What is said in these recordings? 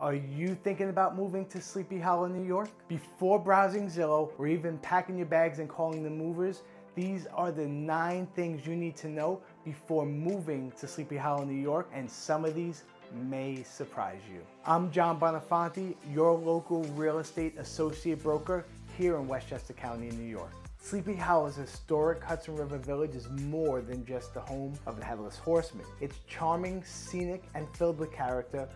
Are you thinking about moving to Sleepy Hollow, New York? Before browsing Zillow or even packing your bags and calling the movers, these are the 9 things you need to know before moving to Sleepy Hollow, New York, and some of these may surprise you. I'm John Bonafanti, your local real estate associate broker here in Westchester County, New York. Sleepy Hollow's historic Hudson River village is more than just the home of the Headless Horseman. It's charming, scenic, and filled with character.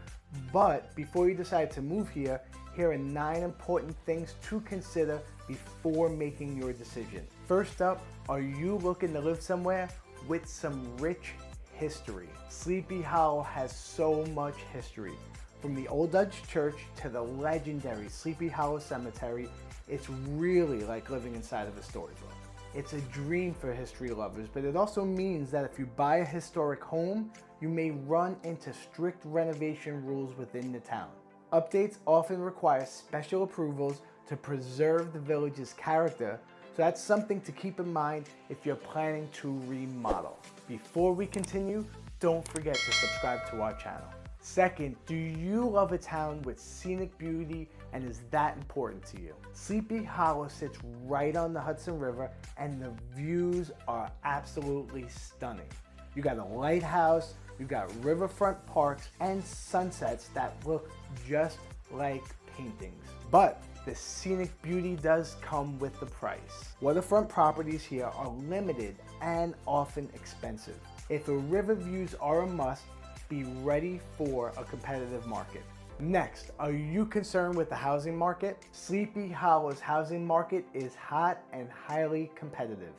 But before you decide to move here, here are 9 important things to consider before making your decision. First up, are you looking to live somewhere with some rich history? Sleepy Hollow has so much history. From the Old Dutch Church to the legendary Sleepy Hollow Cemetery, it's really like living inside of a storybook. It's a dream for history lovers, but it also means that if you buy a historic home, you may run into strict renovation rules within the town. Updates often require special approvals to preserve the village's character, so that's something to keep in mind if you're planning to remodel. Before we continue, don't forget to subscribe to our channel. Second, do you love a town with scenic beauty, and is that important to you? Sleepy Hollow sits right on the Hudson River and the views are absolutely stunning. You got a lighthouse, you got riverfront parks and sunsets that look just like paintings. But the scenic beauty does come with the price. Waterfront properties here are limited and often expensive. If the river views are a must, be ready for a competitive market. Next, are you concerned with the housing market? Sleepy Hollow's housing market is hot and highly competitive.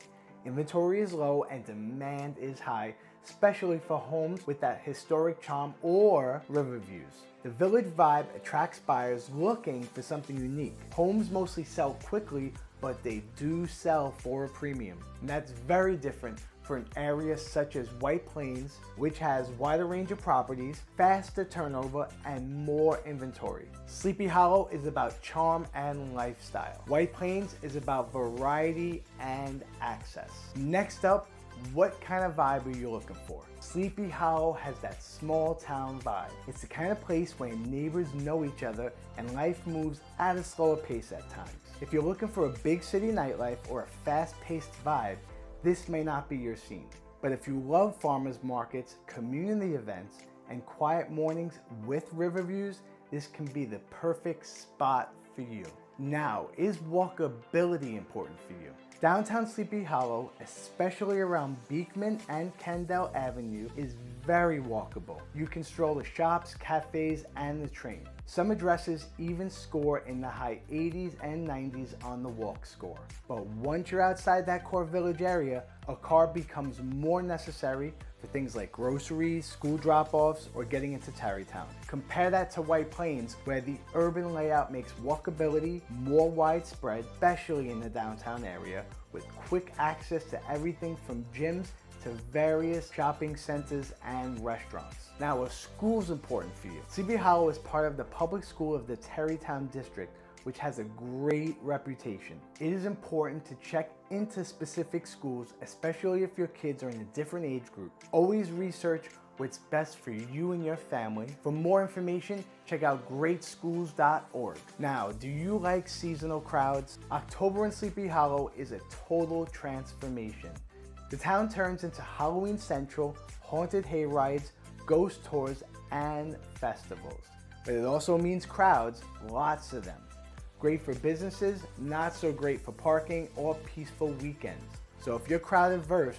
Inventory is low and demand is high, especially for homes with that historic charm or river views. The village vibe attracts buyers looking for something unique. Homes mostly sell quickly, but they do sell for a premium. And that's very different for an area such as White Plains, which has wider range of properties, faster turnover, and more inventory. Sleepy Hollow is about charm and lifestyle. White Plains is about variety and access. Next up, what kind of vibe are you looking for? Sleepy Hollow has that small town vibe. It's the kind of place where neighbors know each other and life moves at a slower pace at times. If you're looking for a big city nightlife or a fast-paced vibe, this may not be your scene. But if you love farmers markets, community events, and quiet mornings with river views, this can be the perfect spot for you. Now, is walkability important for you? Downtown Sleepy Hollow, especially around Beekman and Kendall Avenue, is very walkable. You can stroll the shops, cafes, and the train. Some addresses even score in the high 80s and 90s on the walk score. But once you're outside that core village area, a car becomes more necessary for things like groceries, school drop-offs, or getting into Tarrytown. Compare that to White Plains, where the urban layout makes walkability more widespread, especially in the downtown area, with quick access to everything from gyms to various shopping centers and restaurants. Now, are schools important for you? Sleepy Hollow is part of the public school of the Tarrytown district, which has a great reputation. It is important to check into specific schools, especially if your kids are in a different age group. Always research what's best for you and your family. For more information, check out greatschools.org. Now, do you like seasonal crowds? October in Sleepy Hollow is a total transformation. The town turns into Halloween Central, haunted hayrides, ghost tours, and festivals. But it also means crowds, lots of them. Great for businesses, not so great for parking or peaceful weekends. So if you're crowd averse,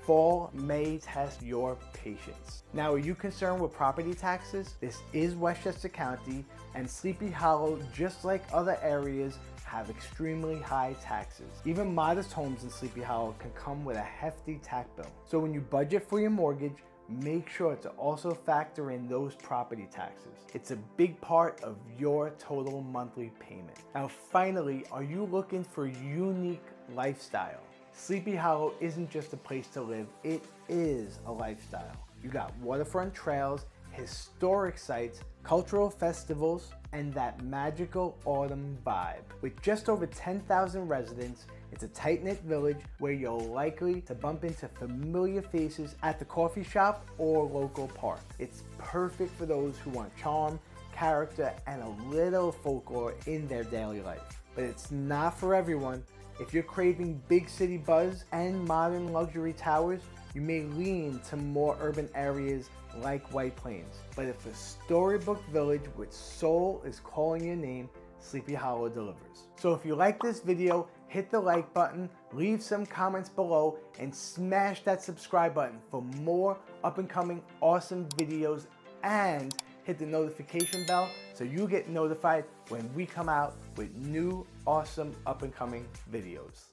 fall may test your patience. Now, are you concerned with property taxes? This is Westchester County, and Sleepy Hollow, just like other areas, have extremely high taxes. Even modest homes in Sleepy Hollow can come with a hefty tax bill. So when you budget for your mortgage, make sure to also factor in those property taxes. It's a big part of your total monthly payment. Now finally, are you looking for unique lifestyle? Sleepy Hollow isn't just a place to live, it is a lifestyle. You got waterfront trails, historic sites, cultural festivals, and that magical autumn vibe. With just over 10,000 residents, it's a tight-knit village where you're likely to bump into familiar faces at the coffee shop or local park. It's perfect for those who want charm, character and a little folklore in their daily life. But it's not for everyone. If you're craving big city buzz and modern luxury towers, you may lean to more urban areas like White Plains. But if a storybook village with soul is calling your name, Sleepy Hollow delivers. So if you like this video, hit the like button, leave some comments below, and smash that subscribe button for more up and coming awesome videos, and hit the notification bell so you get notified when we come out with new awesome up and coming videos.